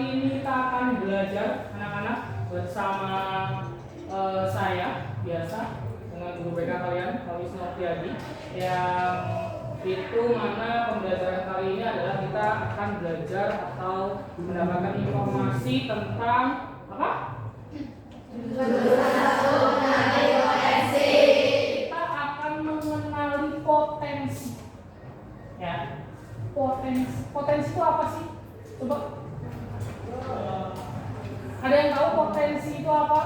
ini kita akan belajar anak-anak bersama saya biasa dengan guru BK kalian, Pak Wisnu Oktiyadi, yang itu mana pembelajaran kali ini adalah kita akan belajar atau mendapatkan informasi tentang apa? Kita akan mengenali potensi. Ya. Potensi itu apa sih? Coba. Ada yang tahu potensi itu apa?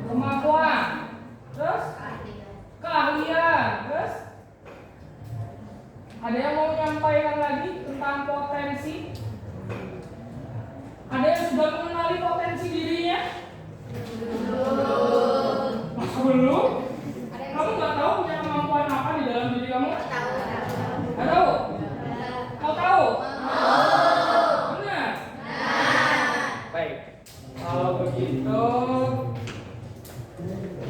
Kemampuan. Terus? Keahlian. Terus? Ada yang mau menyampaikan lagi tentang potensi? Ada yang sudah mengenali potensi dirinya? Masa belum? Kamu nggak tahu punya kemampuan apa di dalam diri kamu? Nggak tahu? Mau tahu? Benar? Baik. Kalau begitu,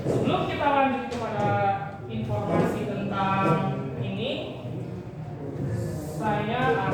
sebelum kita lanjut kepada informasi tentang ini, saya akan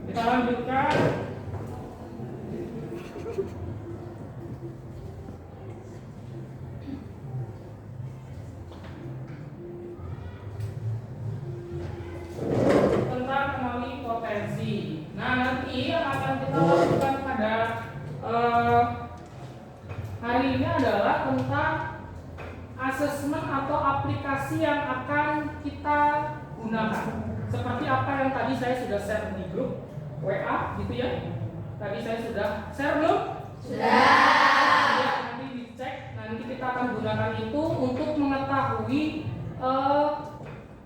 kita lanjutkan. Tentang kenali potensi. Nah, nanti yang akan kita lakukan pada hari ini adalah tentang asesmen atau aplikasi yang akan kita gunakan. Seperti apa yang tadi saya sudah share di grup WA gitu ya. Tadi saya sudah share belum? Sudah. Ya, nanti dicek. Nanti kita akan gunakan itu untuk mengetahui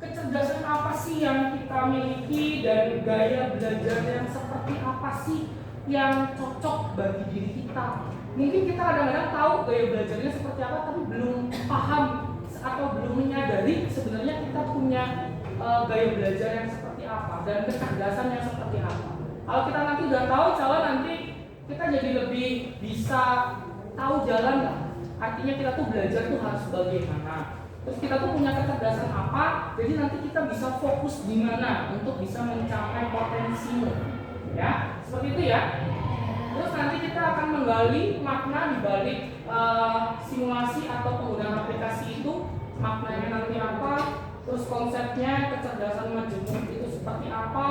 kecerdasan apa sih yang kita miliki dan gaya belajar yang seperti apa sih yang cocok bagi diri kita. Mungkin kita kadang-kadang tahu gaya belajarnya seperti apa, tapi belum paham atau belum menyadari sebenarnya kita punya gaya belajar yang seperti apa dan kecerdasan yang seperti apa. Kalau kita nanti udah tahu, insya Allah nanti kita jadi lebih bisa tahu jalan lah. Artinya kita tuh belajar tuh harus bagaimana. Terus kita tuh punya kecerdasan apa, jadi nanti kita bisa fokus di mana untuk bisa mencapai potensimu. Ya, seperti itu ya. Terus nanti kita akan menggali makna di balik simulasi atau penggunaan aplikasi itu. Maknanya nanti apa? Terus konsepnya kecerdasan majemuk itu seperti apa,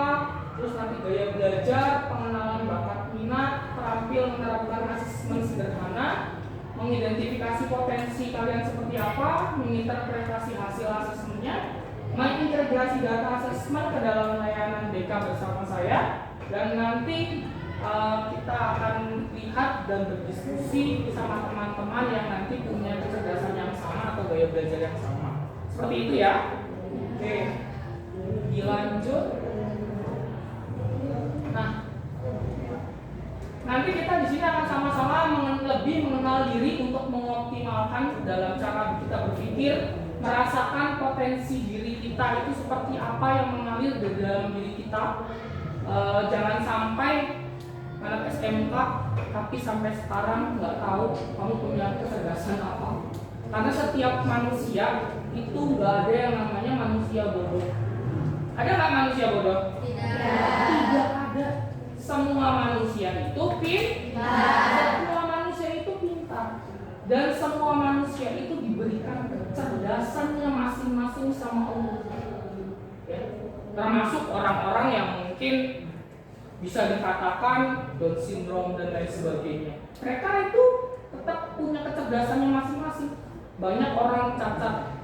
terus nanti gaya belajar, pengenalan bakat minat, terampil menerapkan asesmen sederhana, mengidentifikasi potensi kalian seperti apa, menginterpretasi hasil asesmennya, mengintegrasi data asesmen ke dalam layanan BK bersama saya, dan nanti kita akan lihat dan berdiskusi sama teman-teman yang nanti punya kecerdasan yang sama atau gaya belajar yang sama. Seperti itu ya. Oke, dilanjut. Nah, nanti kita di sini akan sama-sama lebih mengenal diri untuk mengoptimalkan dalam cara kita berpikir, merasakan potensi diri kita itu seperti apa yang mengalir di dalam diri kita. Jangan sampai anak SMK tapi sampai sekarang nggak tahu kamu punya kecerdasan apa. Karena setiap manusia itu nggak ada yang namanya manusia bodoh. Ada nggak manusia bodoh? Tidak ada. Semua manusia itu pintar. Semua manusia itu pintar. Dan semua manusia itu diberikan kecerdasannya masing-masing sama Allah. Ya. Termasuk orang-orang yang mungkin bisa dikatakan Down syndrome dan lain sebagainya. Mereka itu tetap punya kecerdasannya masing-masing. Banyak orang cacat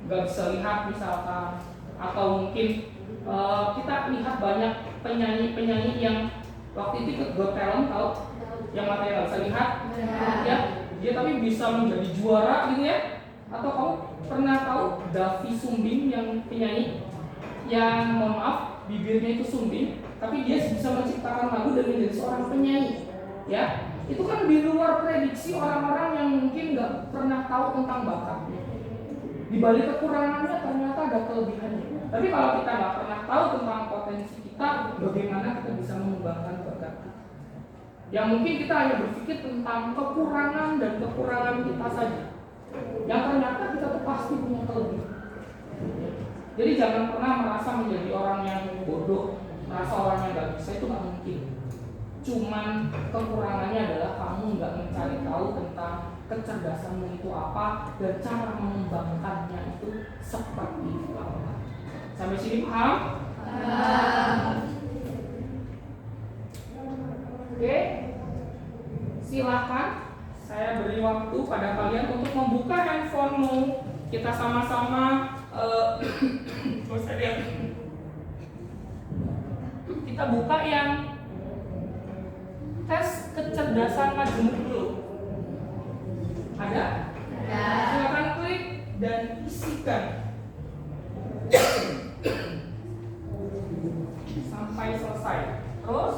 nggak bisa lihat misalkan, atau mungkin kita lihat banyak penyanyi-penyanyi yang waktu itu ikut Got Talent, tahu? Yang matanya nggak bisa lihat, ya, dia tapi bisa menjadi juara gitu ya. Atau kamu pernah tahu Davi Sumbing yang penyanyi yang mohon maaf bibirnya itu sumbing, tapi dia bisa menciptakan lagu dan menjadi seorang penyanyi, ya. Itu kan di luar prediksi orang-orang yang mungkin nggak pernah tahu tentang bakatnya. Di balik kekurangannya ternyata ada kelebihannya. Tapi kalau kita nggak pernah tahu tentang potensi kita, bagaimana kita bisa mengembangkan bakat? Yang mungkin kita hanya berpikir tentang kekurangan dan kekurangan kita saja. Yang ternyata kita tuh pasti punya kelebihan. Jadi jangan pernah merasa menjadi orang yang bodoh, merasa orang yang nggak bisa, itu nggak mungkin. Cuman kekurangannya adalah kamu nggak mencari tahu tentang kecerdasanmu itu apa dan cara mengembangkannya itu seperti apa. Sampai sini paham? Oke, silakan saya beri waktu pada kalian untuk membuka handphonemu. Kita sama-sama kita buka yang tes kecerdasan majemuk dulu. Ada? Silakan klik dan isikan sampai selesai. Terus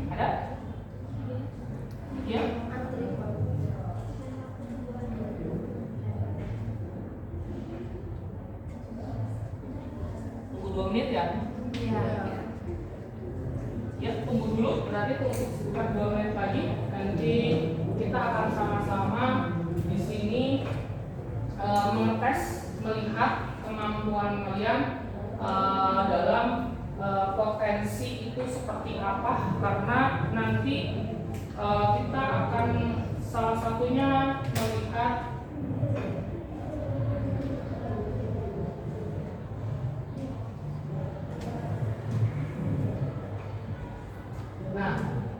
ada? Ya. Tunggu 2 menit ya? Iya. Ya, tunggu dulu. Berarti tunggu sekitar 2 menit lagi. Nanti kita akan sama-sama di sini mengetes, melihat kemampuan kalian dalam potensi itu seperti apa, karena nanti kita akan salah satunya melihat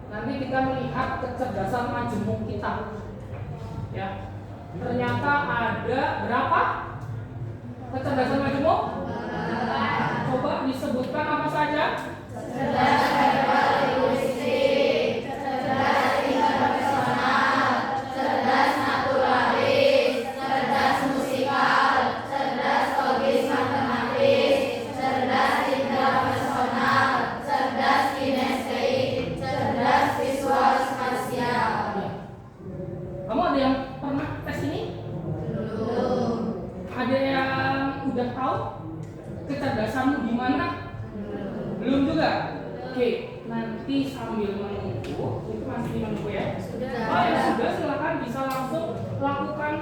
nanti kita melihat kecerdasan majemuk kita. Ya. Ternyata ada berapa kecerdasan majemuk? Coba disebutkan apa saja? Cerdas verbal linguistik, cerdas interpersonal, cerdas naturalis, cerdas musikal, cerdas logis matematis, cerdas intrapersonal, cerdas kinesteik, cerdas visual spasial. Kamu ada yang pernah tes ini? Belum. Ada yang udah tahu kecerdasanmu di mana? Belum juga. Oke, nanti sambil menunggu, itu masih menunggu ya? Sudah. Oh ya sudah, silakan bisa langsung lakukan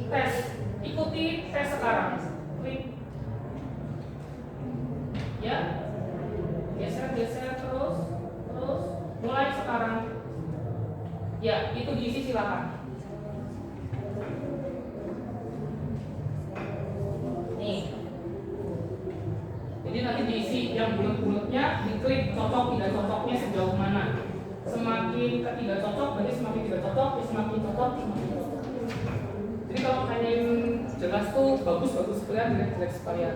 tes. Ikuti tes sekarang. Klik. Ya. Geser terus. Mulai sekarang. Ya, itu diisi silakan. Nih. Jadi nanti diisi yang bulat-bulatnya, diklik cocok tidak cocoknya sejauh mana. Semakin tidak cocok, berarti semakin tidak cocok, semakin cocok, semakin cocok. Jadi kalau tanyain jelas tuh bagus sekalian, jelek sekalian.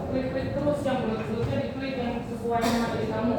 Klik terus yang bulat-bulatnya, diklik yang sesuai sama dari kamu.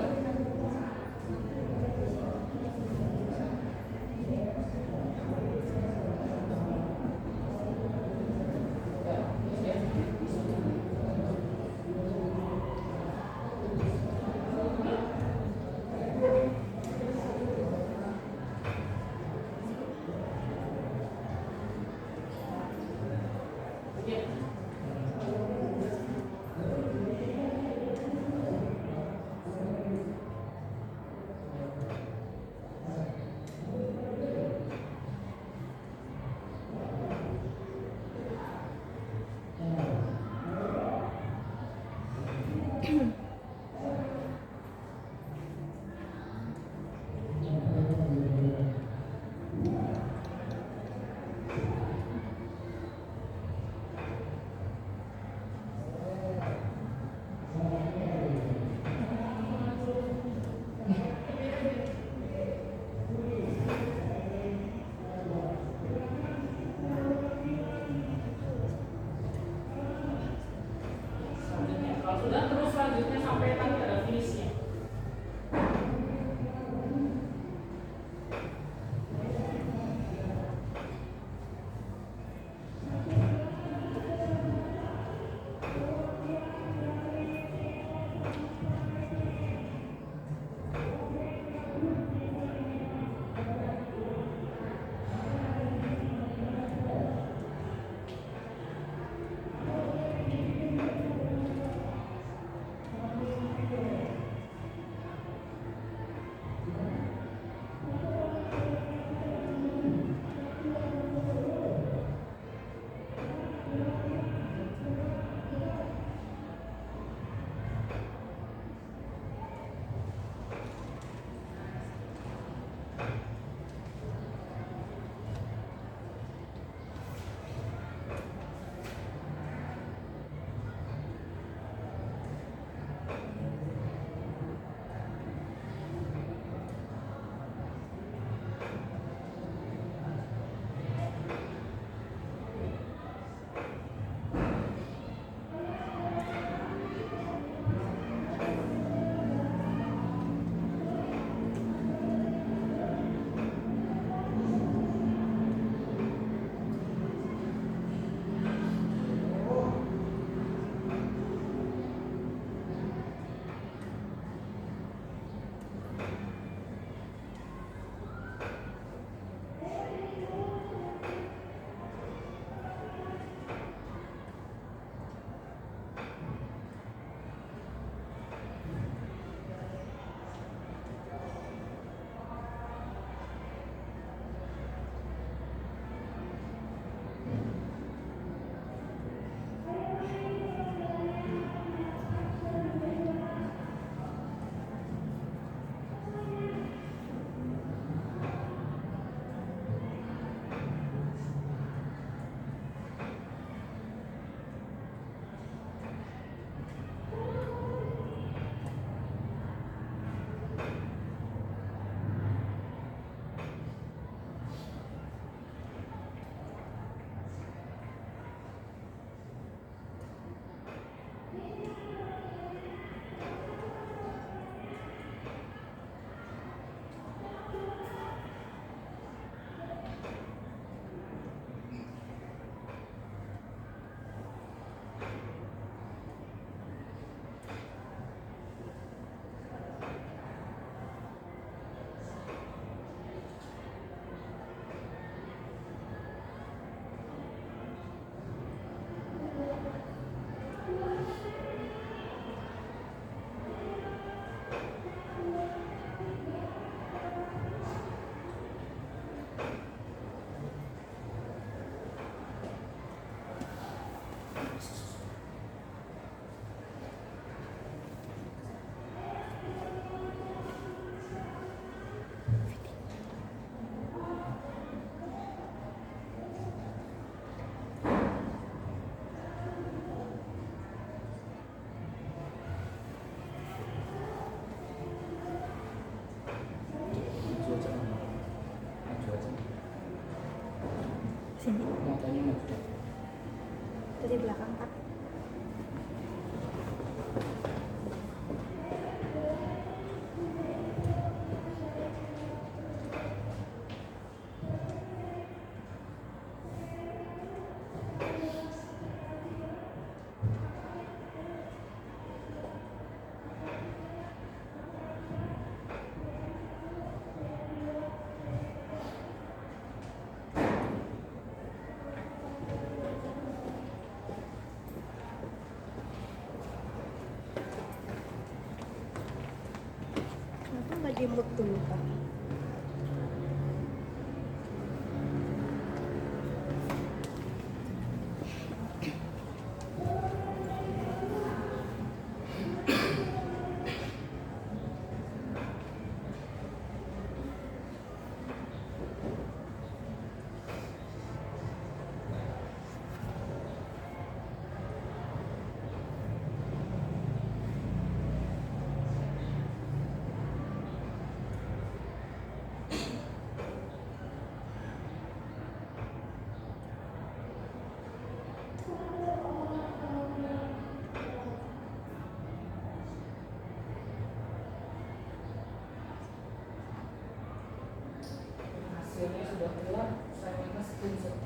Matanya maksudnya. Dari belakang Kak. Kenapa nggak di-mute dulu Kak? Hasilnya sudah keluar, saya minta screenshot.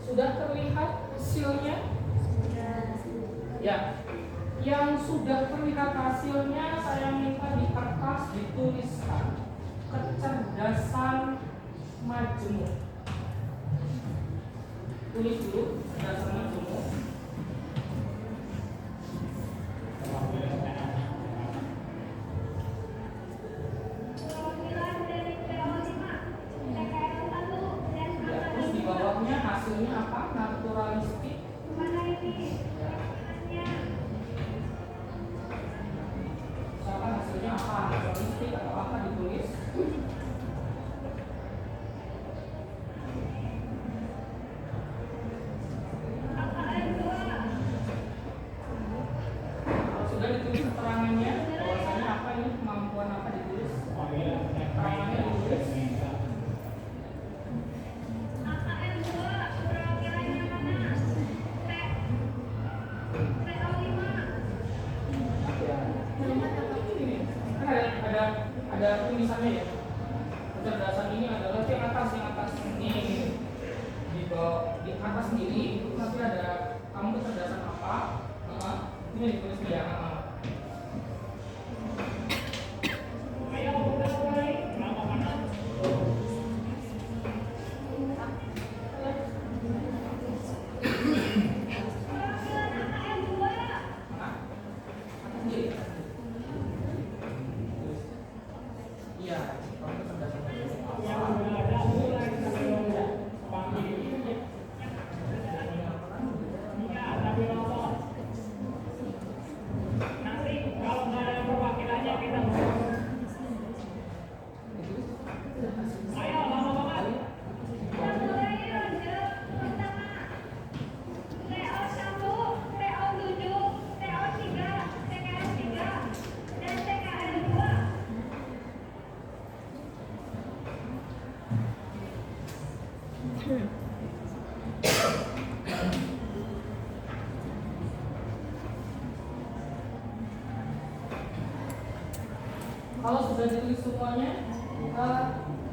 Sudah terlihat hasilnya? Ya. Yang sudah terlihat hasilnya saya minta di kertas dituliskan kecerdasan majemuk. Tulis dulu kecerdasan majemuk. ditulis keterangannya, bahwasanya apa ini kemampuan apa ditulis, keterangannya ditulis. Ada tulisannya ya. Kecerdasan ini adalah yang atas ini di bawah di atas sendiri itu nanti ada kamu kecerdasan apa, ini ditulis ya. Kalau sudah ditulis semuanya,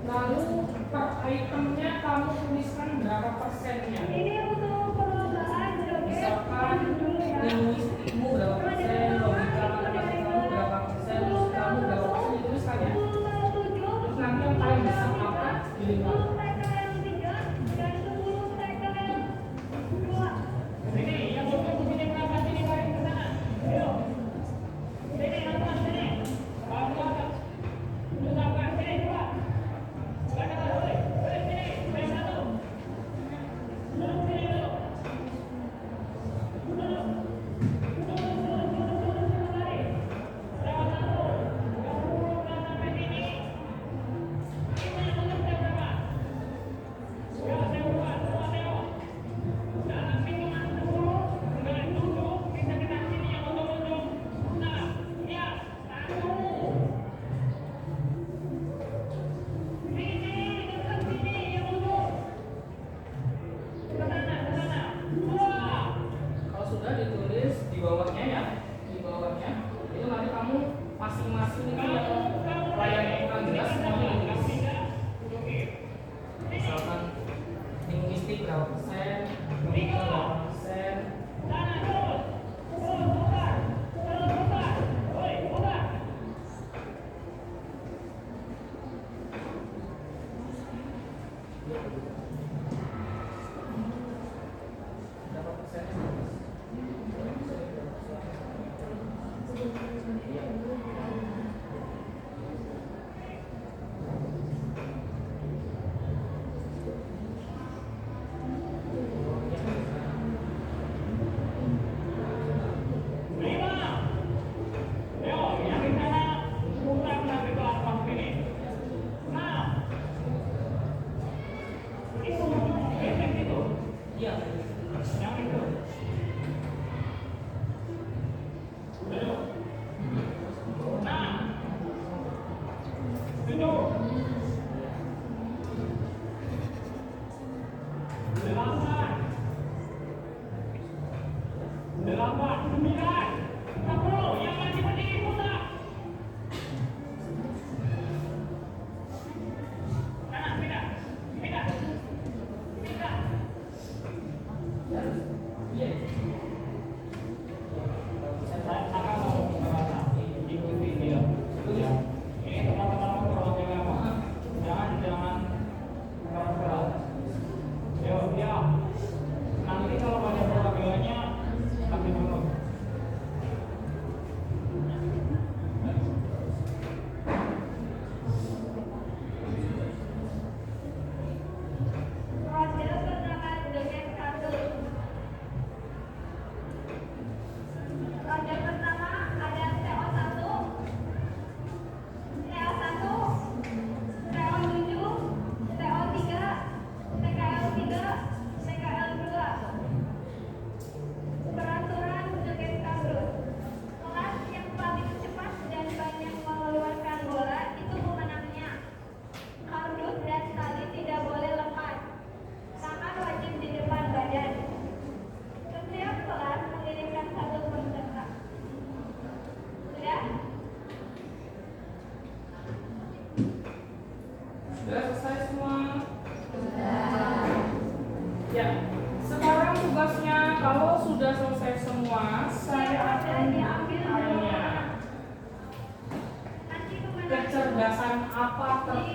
lalu per itemnya kamu tuliskan berapa persennya. Ini untuk perlombaan Misalkan linguistikmu berapa persen, logika matematikmu berapa persen, terus kamu berapa persen dituliskan ya. Terus nanti yang paling besar apa dilihat.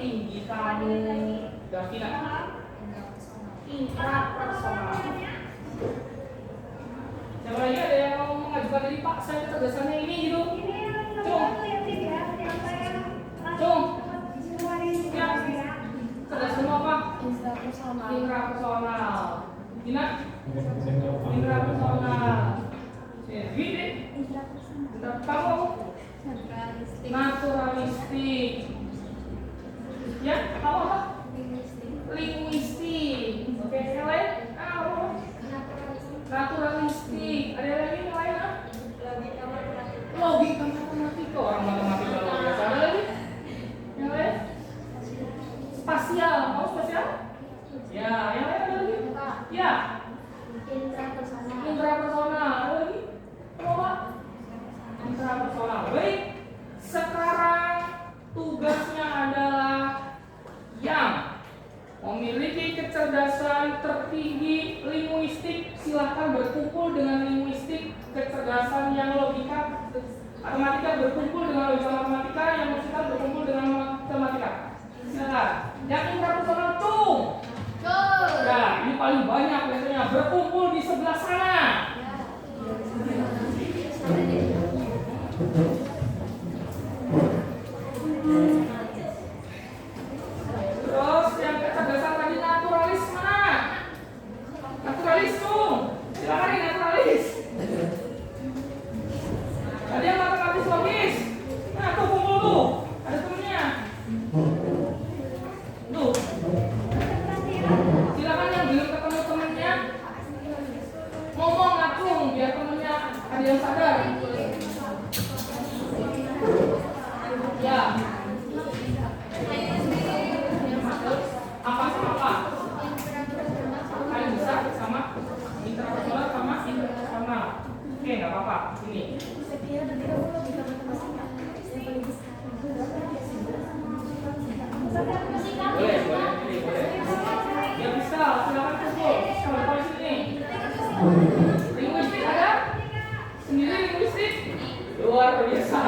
tinggi kamu, Davina? Intrapersonal. Siapa lagi ada yang mau mengajukan diri, Pak? Saya kecerdasannya ini gitu. Cung. Ya. Cerdas semua apa? Intrapersonal. Dina? Intrapersonal. Gini. Kamu? Naturalistik. Ya, kamu apa? Linguistik. Oke, yang lain? Apa? Naturalistik. Ada lagi yang lain? Logika matematika. Orang matematika luar biasa. Ada lagi? Yang lain? Spasial. Mau spasial? Ya, yang lain ada lagi? Ya. Intrapersonal. Ada lagi? Apa? Intrapersonal. Baik. Sekarang tugasnya adalah yang memiliki kecerdasan tertinggi linguistik, silahkan berkumpul dengan linguistik. Kecerdasan yang logika matematika berkumpul dengan logika matematika, yang musikal berkumpul dengan matematika. Silakan. Yang intrapersonal cung. Ya, ini paling banyak biasanya berkumpul di sebelah sana. Terus yang kecerdasan tadi naturalis mana? Naturalis cung. Silakan nih naturalis. Ada yang matematis logis. Nah, tuh kumpul tuh. Ada temennya. Tuh. Silakan yang belum ketemu temennya ngomong acung biar temennya ada yang sadar. Ya. Apa sama apa? Paling besar sama intrapersonal sama interpersonal. Oke, nggak apa-apa. Ini. Boleh. Ya bisa, silakan kumpul. Kalau di sini. Linguistik ada? Sendiri linguistik? Luar biasa.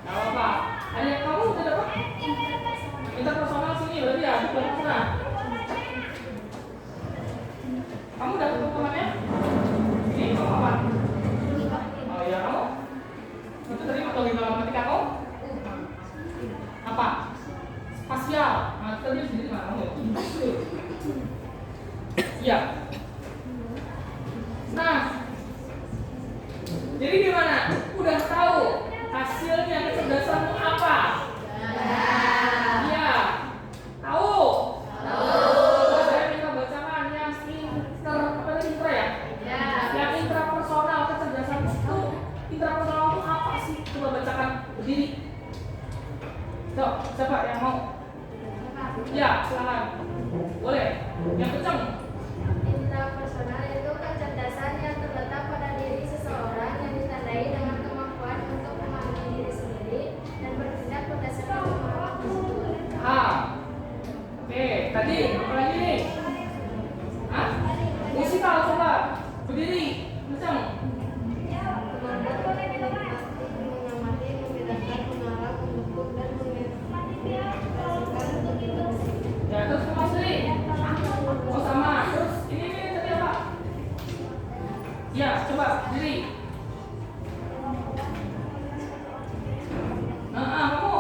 Nggak apa-apa. Ada kamu udah dapat? Interpersonal sini, berarti ya, bukan pernah. Kamu udah ketemu temannya? Ini kamu apa? Oh iya, kamu? Itu tadi logika matematika kamu? Apa? Spasial. Nah, kita lihat sendiri mana kamu? Iya. Nah, jadi gimana? Udah tahu hasilnya kecerdasanmu apa? Iya. Tahu? Tahu. Saya minta bacakan yang intra ya? Yang intrapersonal kecerdasan itu intrapersonal itu apa sih? Coba bacakan berdiri. Siapa yang mau? Ya, silakan. Boleh. Yang kencang. Intrapersonal itu kecerdasan yang terletak pada diri seseorang yang ditandai dengan kemampuan untuk memahami diri sendiri dan bertindak berdasarkan pemahaman tersebut. Oke, tadi apa lagi nih? Musikal coba. Berdiri, kencang. Kemampuan mengamati, membedakan, mengarang, mengukur, dan menginterpretasikan untuk Ya, terus kamu sendiri. Oh sama. Terus ini tadi apa? Ya, coba berdiri. Kamu.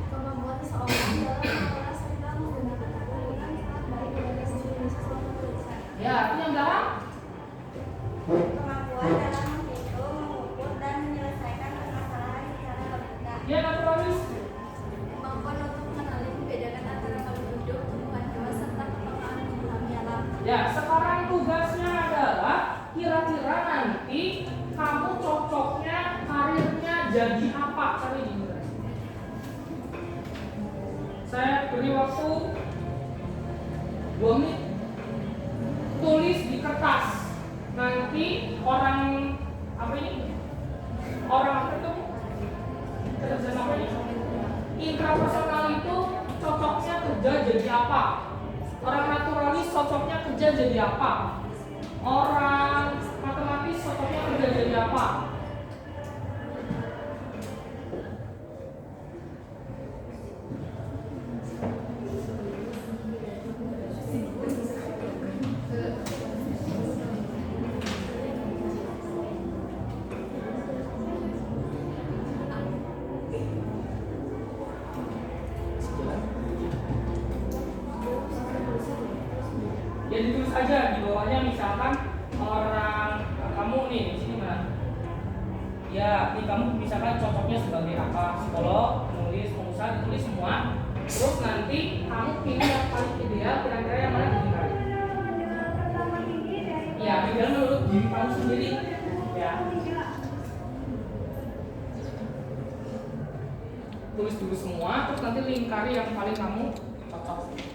kemampuan seseorang dalam mengolah serta menggunakan kekuatan sangat baik dari sisi tulisan. Ya, itu yang belakang. Kemampuan dalam menghitung, mengukur, dan menyelesaikan permasalahan secara logika. Ya, naturalis. Kemampuan untuk mengenali membedakan antara makhluk hidup, tumbuhan hewan, serta kepekahan memahami alam. Ya, sekarang tugasnya adalah kira-kira nanti kamu cocoknya karirnya jadi apa kali ini? Saya beri waktu 2 menit. Tulis di kertas. Nanti orang apa ini? Orang apa itu? Kerja apa ini? Intrapersonal itu cocoknya kerja jadi apa? Orang naturalis cocoknya kerja jadi apa? Orang matematis cocoknya kerja jadi apa? jadi tulis aja di bawahnya, misalkan orang kamu nih di sini mana? Ya, ini kamu misalkan cocoknya sebagai apa? Psikolog, penulis, pengusaha, ditulis semua. Terus nanti kamu pilih yang paling ideal, kira-kira yang mana diberikan. Ya, ideal menurut diri kamu sendiri. Ya. Tulis dulu semua, terus nanti lingkari yang paling kamu cocok.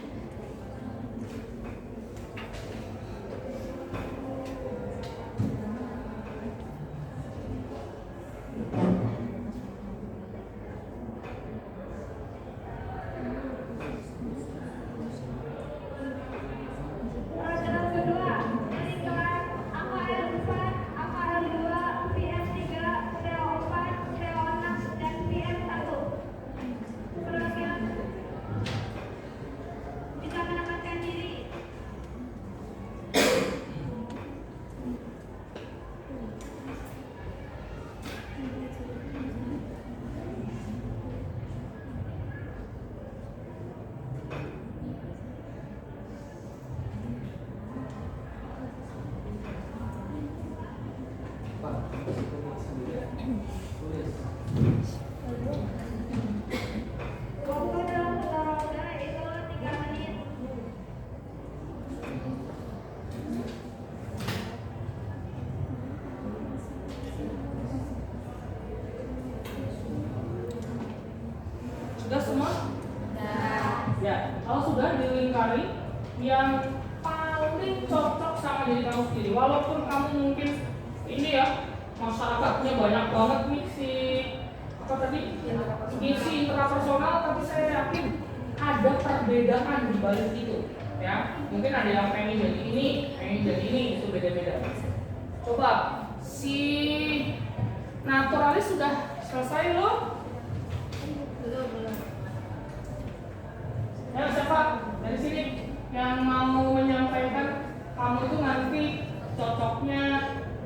Sudah semua? Ya, kalau sudah dilingkari yang paling cocok sama diri kamu sendiri. Walaupun kamu mungkin ini ya, masyarakatnya banyak banget nih si apa tadi? Isi intrapersonal, tapi saya yakin ada perbedaan di balik itu. Ya, mungkin ada yang pengen jadi ini, itu beda-beda. Coba si naturalis sudah selesai loh? Belum. Ya, siapa dari sini yang mau menyampaikan kamu itu nanti cocoknya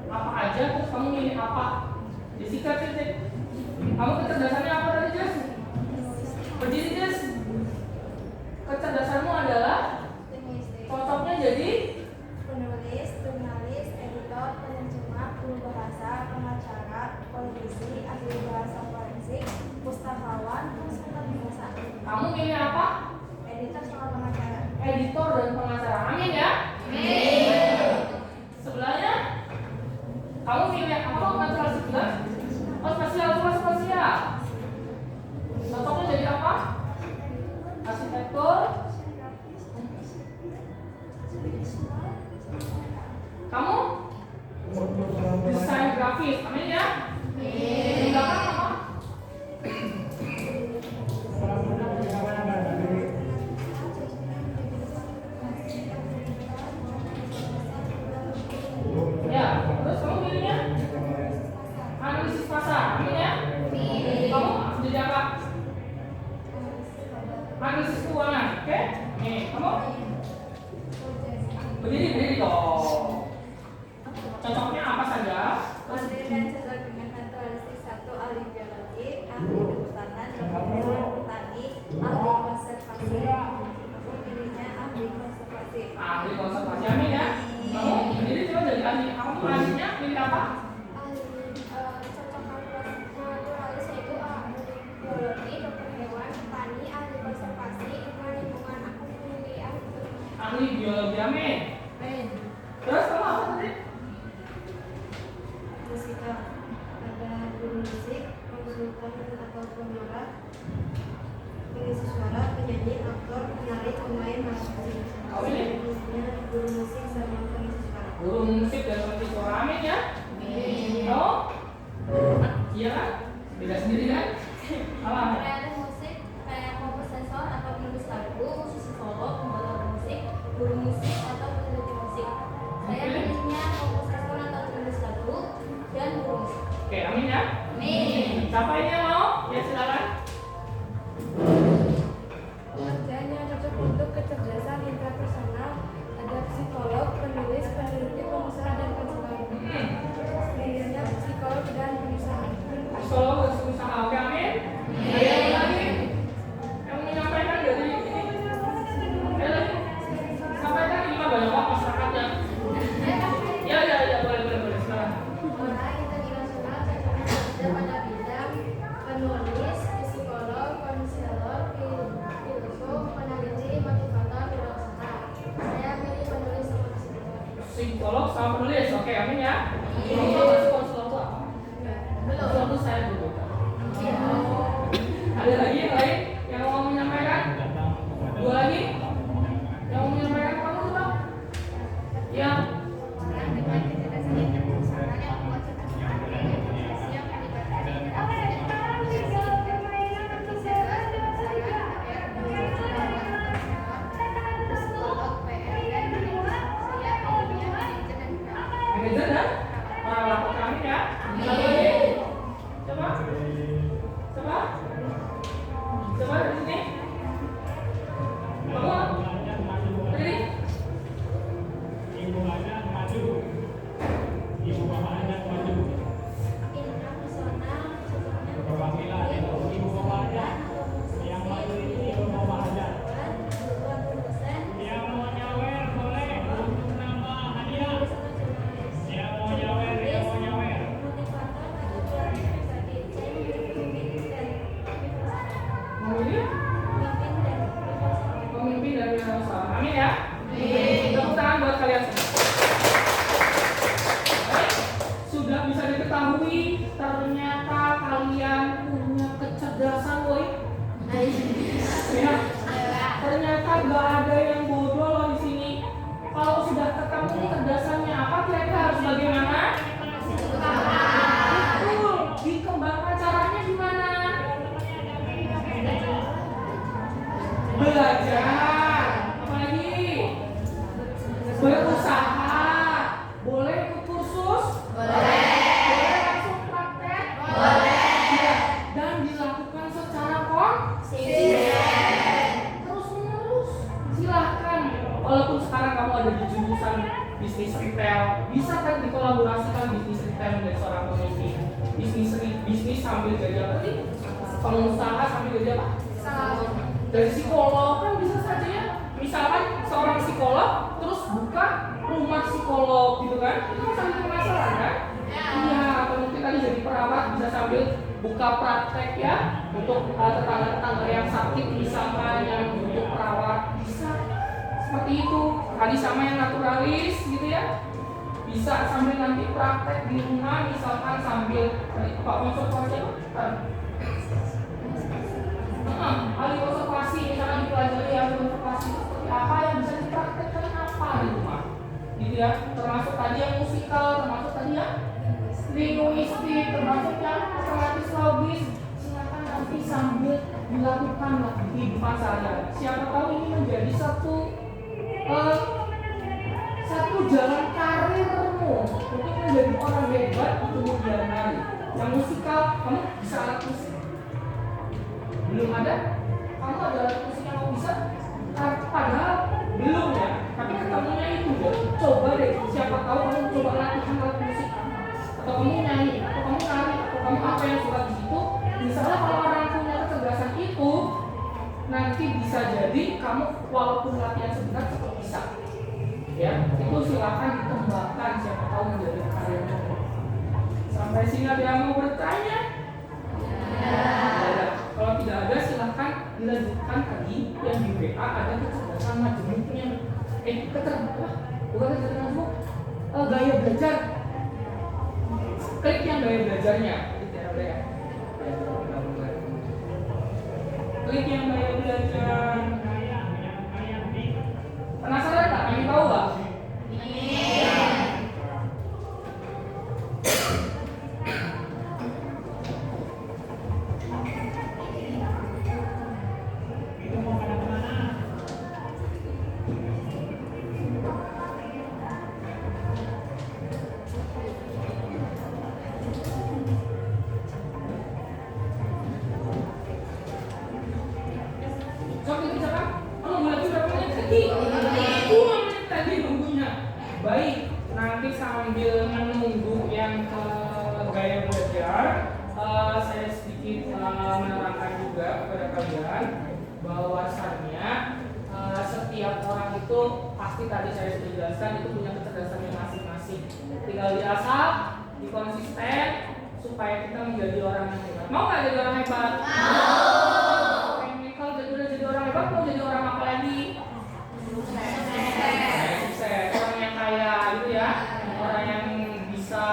apa aja, terus kamu milih apa? Jessica, kamu kecerdasannya apa tadi, Jess? Berdiri, Jess. Kecerdasanmu adalah cocoknya jadi Penulis, jurnalis, editor, penerjemah, guru bahasa, pengacara, politisi, ahli bahasa forensik, pustakawan, konsultan bahasa. kamu milih apa? Editor sama pengacara. Editor dan pengacara. Amin ya? Sebelahnya kamu pilih apa? Natural sebelah? Oh, spasial. Cocoknya jadi apa? Arsitektur. Kamu? Desain grafis. Amin ya? Di belakang apa? Ya, terus kamu pilihnya analisis pasar, amin ya? Kamu jadi apa? Analisis keuangan, oke? Nih, kamu berdiri dong. Cocoknya apa saja? Ahli dan cocok dengan naturalistik 1, ahli biologi, ahli kehutanan, ahli petani, ahli konservasi. Aku pilihnya ahli konservasi. Ahli konservasi, amin ya? Kamu berdiri coba jadi ahli. Kamu ahlinya pilih apa? Ahli cocok naturalistik itu ahli biologi, dokter hewan, petani, ahli konservasi, ilmuwan lingkungan. Aku pilih ahli Ahli biologi, amin. Ben. Terus kamu apa tadi? Musika ada guru musik, konsultan atau penyuara, pengisi suara, penyanyi, aktor, penari, pemain, musik. Oh, ini? Guru musik sama pengisi suara. Guru musik dan pengisi suara, amin ya? Kamu? Iya kan? Beda sendiri kan? Apa? Kreatif musik kayak komposer atau penulis lagu, musisi solo, pembalap musik, guru musik atau peneliti musik. Saya pilihnya komposer atau penulis lagu dan guru musik. Oke, amin ya? Amin. Siapa ini yang mau? Ya silakan. Pekerjaan yang cocok untuk kecerdasan intrapersonal ada psikolog, penulis, peneliti, pengusaha, dan konselor. Pilihnya psikolog dan pengusaha. Psikolog dan pengusaha, oke amin? Ada yang lagi? Yang menyampaikan dari ini? Ada lagi? Sampaikan ini mah banyak waktu Satu lagi. Coba. Coba. Coba dari sini. Kamu. Berdiri. Internasional, perwakilan ibu bapak atau musik yang maju ini ibu bapak aja. Yang mau nyawer boleh untuk nama hadiah. Yang mau nyawer, yang mau nyawer. Pemimpin dari Nusa. Amin ya. Tepuk tangan buat kalian semua. Baik, sudah bisa diketahui ternyata kalian punya kecerdasan, woi. Ya, ternyata gak ada yang bodoh loh di sini. Kalau sudah ketemu kecerdasannya apa, kira-kira harus bagaimana? Betul. Dikembangkan caranya gimana? Belajar. Apalagi? Berusaha. Boleh ikut kursus? Boleh langsung praktek? Ya. Dan dilakukan secara konsisten. Terus-menerus. Silahkan. Walaupun sekarang kamu ada di jurusan bisnis retail, bisa kan dikolaborasikan bisnis retail menjadi seorang pemimpin. Bisnis sambil jadi apa sih? Pengusaha sambil jadi apa? Dari psikolog kan bisa saja ya. Misalkan seorang psikolog terus buka rumah psikolog gitu kan? Itu kan sambil penasaran kan? Iya, atau mungkin tadi jadi perawat bisa sambil buka praktek ya untuk tetangga-tetangga yang sakit misalkan yang butuh perawat bisa seperti itu. Tadi sama yang naturalis gitu ya. Bisa sambil nanti praktek di rumah misalkan sambil Pak konsultasi apa? Ahli konservasi misalnya dipelajari ahli konservasi seperti apa yang bisa dipraktekkan apa di rumah gitu ya, termasuk tadi yang musikal, termasuk tadi yang linguistik, termasuk yang matematis logis. Silakan nanti sambil dilakukan di kehidupan sehari-hari. Siapa tahu ini menjadi satu jalan karirmu untuk menjadi orang hebat di kemudian hari. Yang musikal, kamu bisa alat musik? Belum ada? Kamu ada alat musik yang kamu bisa? Padahal belum ya, tapi ketemunya itu ya. Coba deh, siapa tahu kamu coba latihan alat musik, atau kamu nyanyi, atau kamu nari, atau kamu apa yang suka di situ. Misalnya kalau orang punya kecerdasan itu, nanti bisa jadi kamu walaupun latihan sebentar tetap bisa. Ya, itu silakan dikembangkan, siapa tahu menjadi karirmu. Sampai sini ada yang mau bertanya? Ya. Kalau tidak ada silahkan dilanjutkan tadi yang di WA ada kecerdasan majemuknya. Bukan kecerdasan majemuk, gaya belajar. Klik yang gaya belajarnya. Klik yang gaya belajar. Penasaran nggak? Pengen tahu nggak? Baik, nanti sambil menunggu yang gaya belajar, saya sedikit menerangkan juga kepada kalian bahwasannya setiap orang itu pasti tadi saya sudah jelaskan itu punya kecerdasannya masing-masing. Tinggal diasah, dikonsisten supaya kita menjadi orang yang hebat. Mau nggak jadi orang hebat? Mau. Kalau udah jadi orang hebat, mau jadi orang apa lagi? Sukses. Orang yang kaya gitu ya, orang yang bisa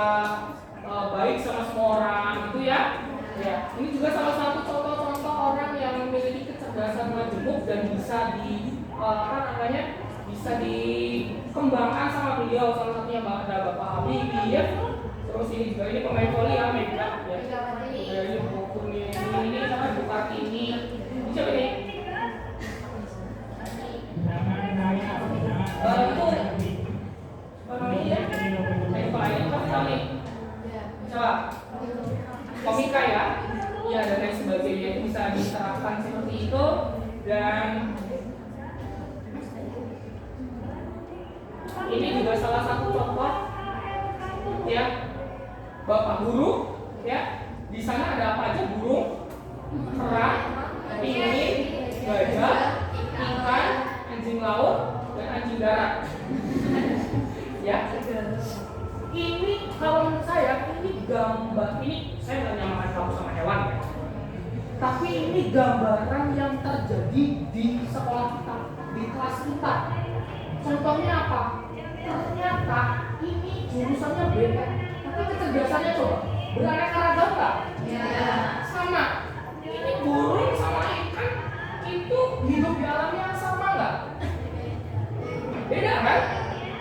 baik sama semua orang gitu ya. Ya, ini juga salah satu contoh-contoh orang yang memiliki kecerdasan majemuk dan bisa bisa dikembangkan sama beliau. Salah satunya ada Bapak Habibie ya. Terus ini juga ini pemain voli ya, Mega ya. Ini bukunya ini sama Bukati ini. Siapa ini? Itu orang ini ya. Coba. komika ya, ya dan lain sebagainya itu bisa diterapkan seperti itu. Dan ini juga salah satu contoh ya, Bapak Guru ya. Di sana ada apa aja? Burung, kerang, pinguin, gajah, ikan, anjing laut, dan anjing darat. Ya. Ini kalau menurut saya ini gambar, ini saya nggak nyamakan kamu sama hewan ya. Tapi ini gambaran yang terjadi di sekolah kita, di kelas kita. Contohnya apa? Ternyata ini jurusannya beda, tapi kecerdasannya coba beraneka ragam nggak? Ya. Sama. Ini burung sama ikan itu hidup di alam yang sama nggak? Beda kan?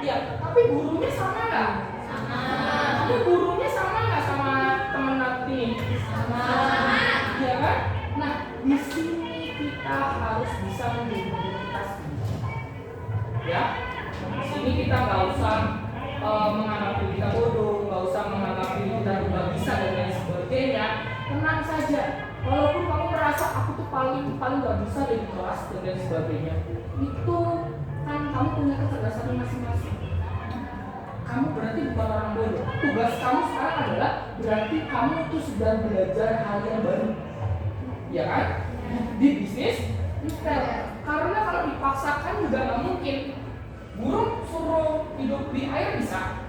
Iya. Tapi burungnya sama nggak? Sama. Tapi burungnya sama nggak sama teman nanti? Sama. Iya kan? Nah, di sini kita harus bisa mengidentifikasi. Ya, di sini kita nggak usah menganggap diri kita bodoh, nggak usah menganggap diri kita nggak bisa dan lain sebagainya. Tenang saja. Walaupun kamu merasa aku tuh paling nggak bisa dari kelas dan lain sebagainya, itu kan kamu punya kecerdasan masing-masing. Kamu berarti bukan orang bodoh. Tugas kamu sekarang adalah berarti kamu tuh sedang belajar hal yang baru, ya kan? Di bisnis retail. Karena kalau dipaksakan juga nggak mungkin. Burung suruh hidup di air bisa?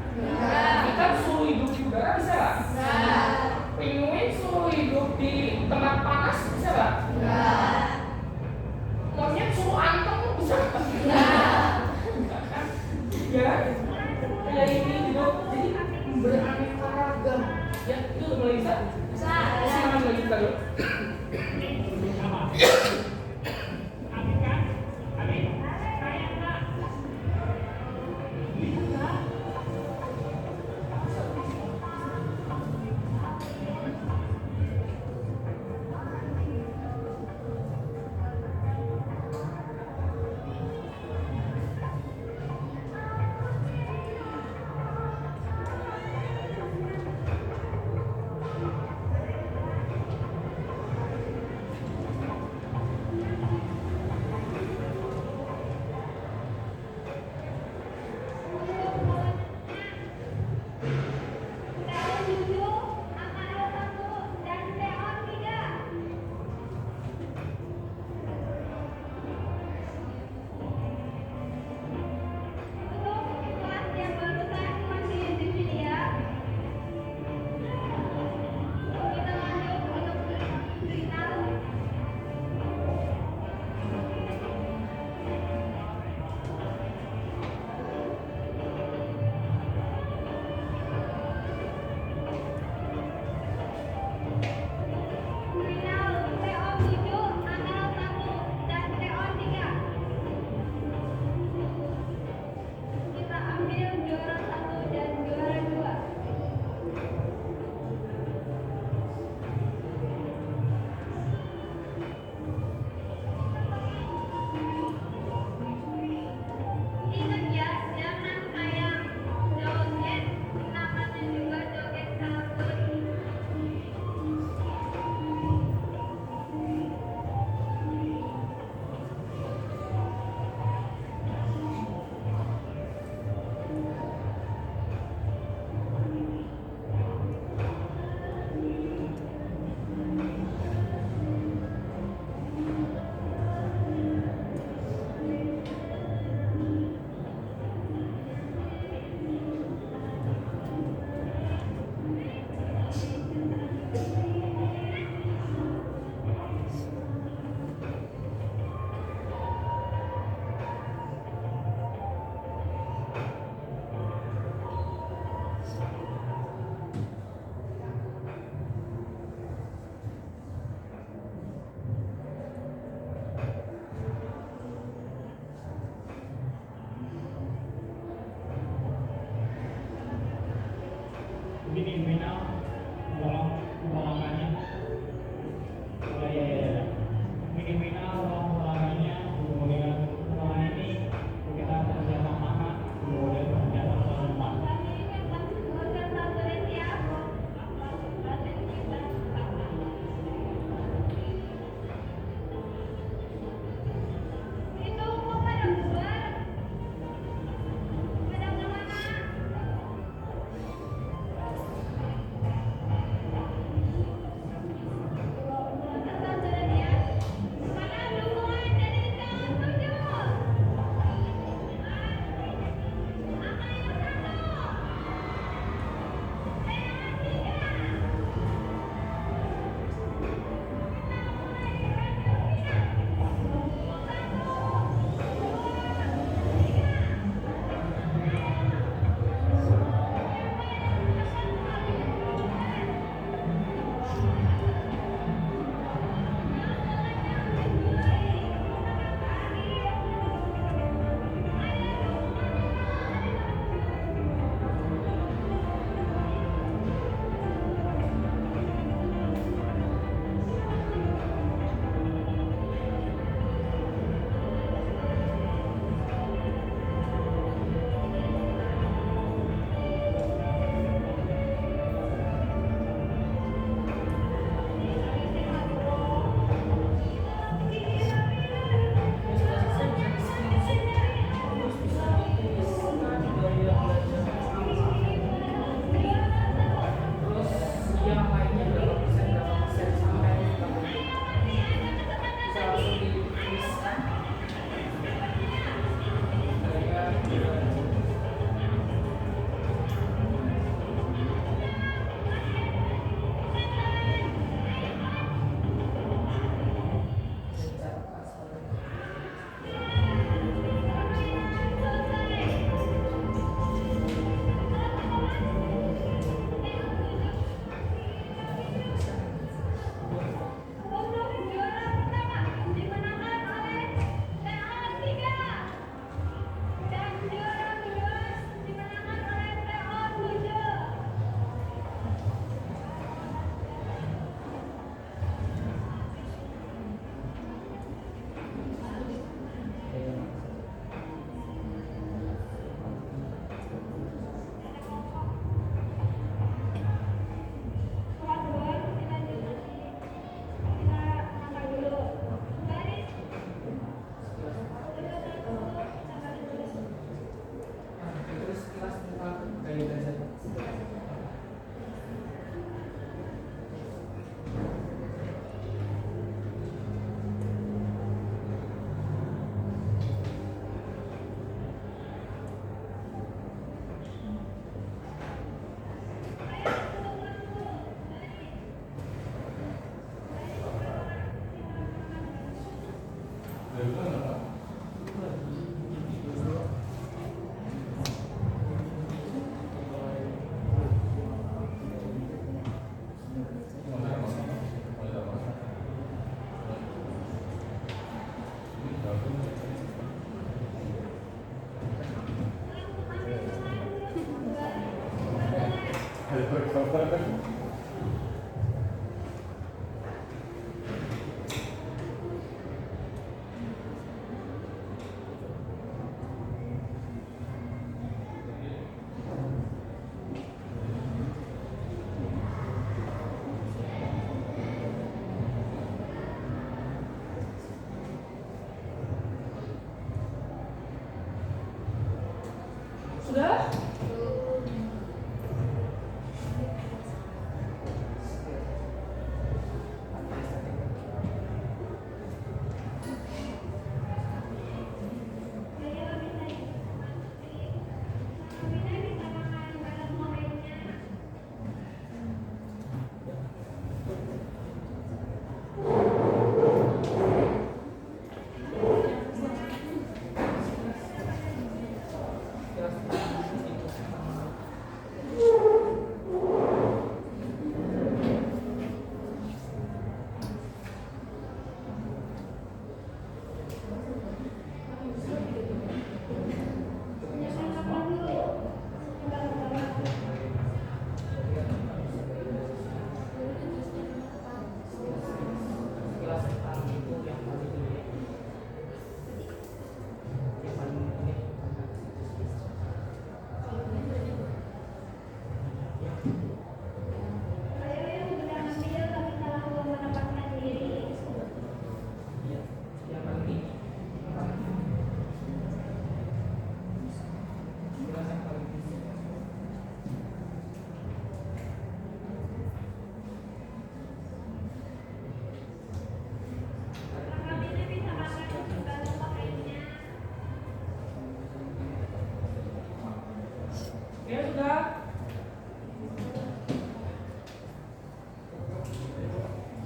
Ikan suruh hidup di udara bisa nggak? Penguin suruh hidup di tempat panas bisa nggak? Monyet suruh anteng bisa nggak? Ya, ya ini hidup jadi beraneka ragam. Ya itu udah mulai bisa. Silakan melanjutkan dulu.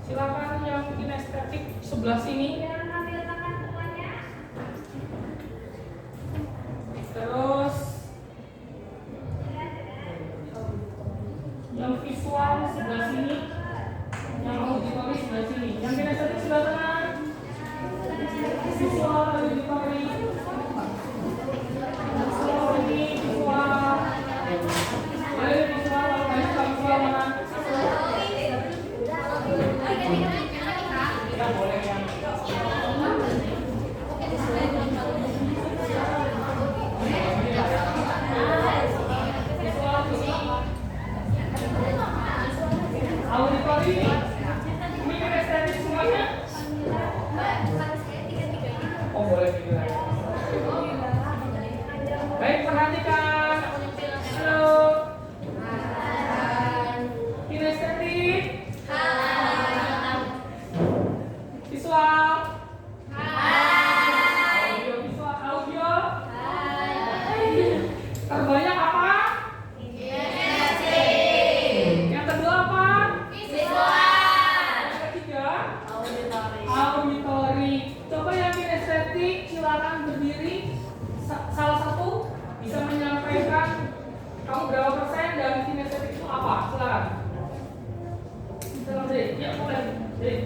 Silakan yang kinestetik sebelah sini. Terus yang visual sebelah sini, yang auditory sebelah sini, yang kinestetik sebelah tengah. Visual, auditory, visual ini visual, ayo visual, banyak nggak visual mana? Ya boleh yang auditory ini kinestetik semuanya. Oh boleh juga. Baik, perhatikan. Halo. Kinestetik. Visual. Audio visual. Audio. Terbanyak apa? Yang kedua apa? Yang ketiga? Auditory. Coba yang kinestetik silakan berdiri. Salah satu bisa menyampaikan kamu berapa persen dan kinestetik itu apa? Silakan. Silakan berdiri. Ya boleh. Berdiri.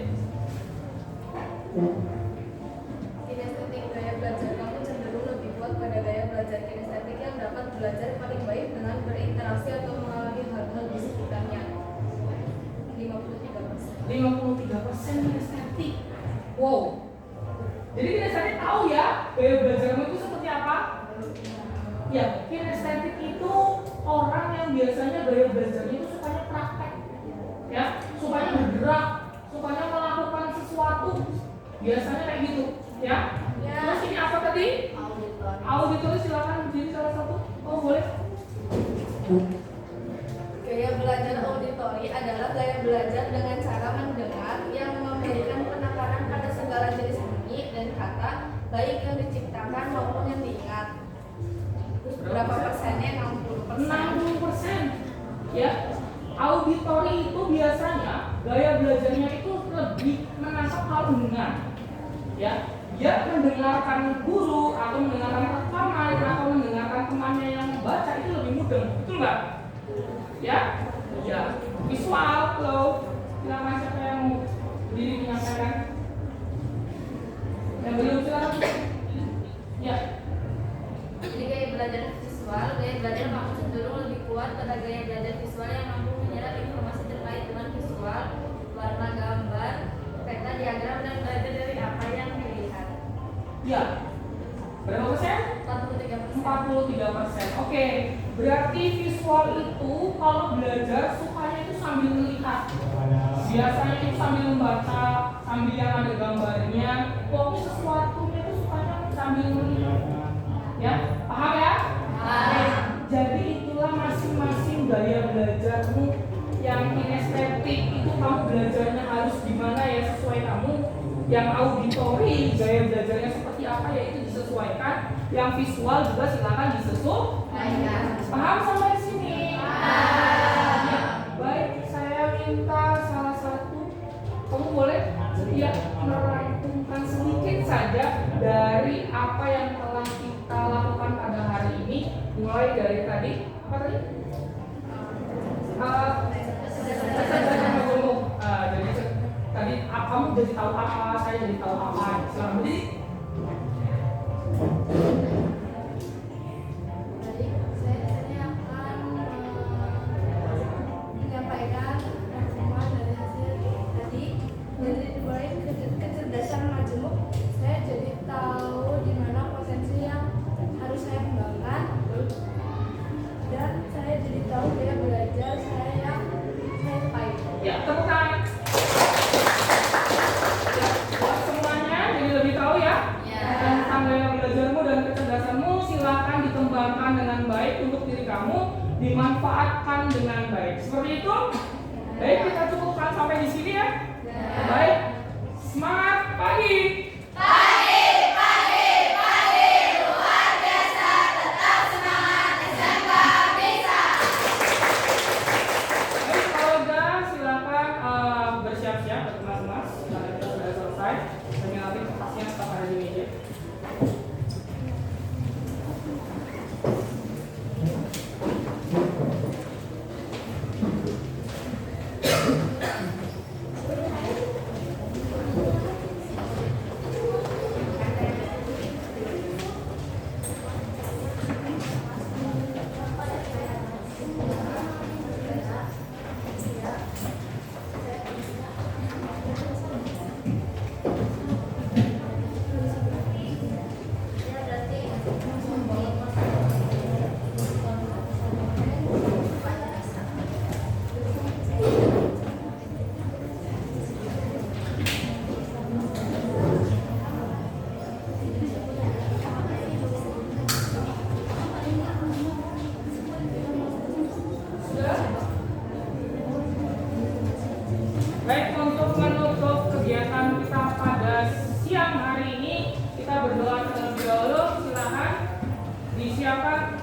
Kinestetik gaya belajar kamu cenderung lebih kuat pada gaya belajar kinestetik yang dapat belajar paling baik dengan berinteraksi atau mengalami hal-hal di sekitarnya. 53%. 53% kinestetik. Wow. Jadi kinestetik tahu ya gaya belajarmu itu seperti apa? Ya, kinestetik itu orang yang biasanya gaya belajarnya itu sukanya praktek, ya, sukanya bergerak, sukanya melakukan sesuatu, biasanya kayak gitu, ya. Terus ini apa tadi? Auditori, silakan berdiri salah satu. Oh boleh. Gaya belajar auditori adalah gaya belajar dengan cara mendengar yang memberikan penekanan pada segala jenis bunyi dan kata, baik yang diciptakan maupun yang diingat. Berapa persennya? 60%. 60%. Ya. Auditori itu biasanya gaya belajarnya itu lebih menangkap hal mendengar. Ya. Dia mendengarkan guru atau mendengarkan rekaman atau mendengarkan temannya yang membaca itu lebih mudah. Betul nggak? Ya. Ya. Visual, halo. Silakan siapa yang mau berdiri menyampaikan? Yang belum silakan. Ya. Jadi gaya belajar visual, gaya belajar kamu cenderung lebih kuat pada gaya belajar visual yang mampu menyerap informasi terkait dengan visual, warna gambar, peta diagram dan belajar dari apa yang dilihat. Ya. Berapa persen? 43%. 43%. Oke. Berarti visual itu kalau belajar sukanya itu sambil melihat. Biasanya itu sambil membaca, sambil yang ada gambarnya. Pokoknya sesuatunya itu sukanya sambil melihat. Ya, paham ya? Paham. Jadi itulah masing-masing gaya belajarmu. Yang kinestetik itu kamu belajarnya harus gimana ya sesuai kamu. Yang auditori gaya belajarnya seperti apa ya itu disesuaikan. Yang visual juga silakan disesuaikan. Paham sampai sini? Ya, baik, saya minta salah satu kamu boleh ya merangkumkan sedikit saja dari apa yang telah kita lakukan pada hari ini, mulai dari tadi apa tadi? Jadi tadi kamu jadi tahu apa, saya jadi tahu apa. Selamat berdiri. Jadi saya akan menyampaikan rangkuman dari hasil tadi. Dari mulai kecerdasan majemuk, saya jadi tahu di mana potensi yang harus saya kembangkan, dan saya jadi tahu gaya belajar saya yang saya sukai. Ya, tepuk tangan. Ya, buat semuanya jadi lebih tahu ya. Tentang gaya belajarmu dan kecerdasanmu silakan dikembangkan dengan baik untuk diri kamu, dimanfaatkan dengan baik. Seperti itu. Baik, kita cukupkan sampai di sini ya. Baik. Semangat pagi. Luar biasa, tetap semangat, SMK bisa. Baik, kalau udah silakan bersiap-siap berkemas Baik, untuk menutup kegiatan kita pada siang hari ini, kita berdoa terlebih dahulu. Silakan disiapkan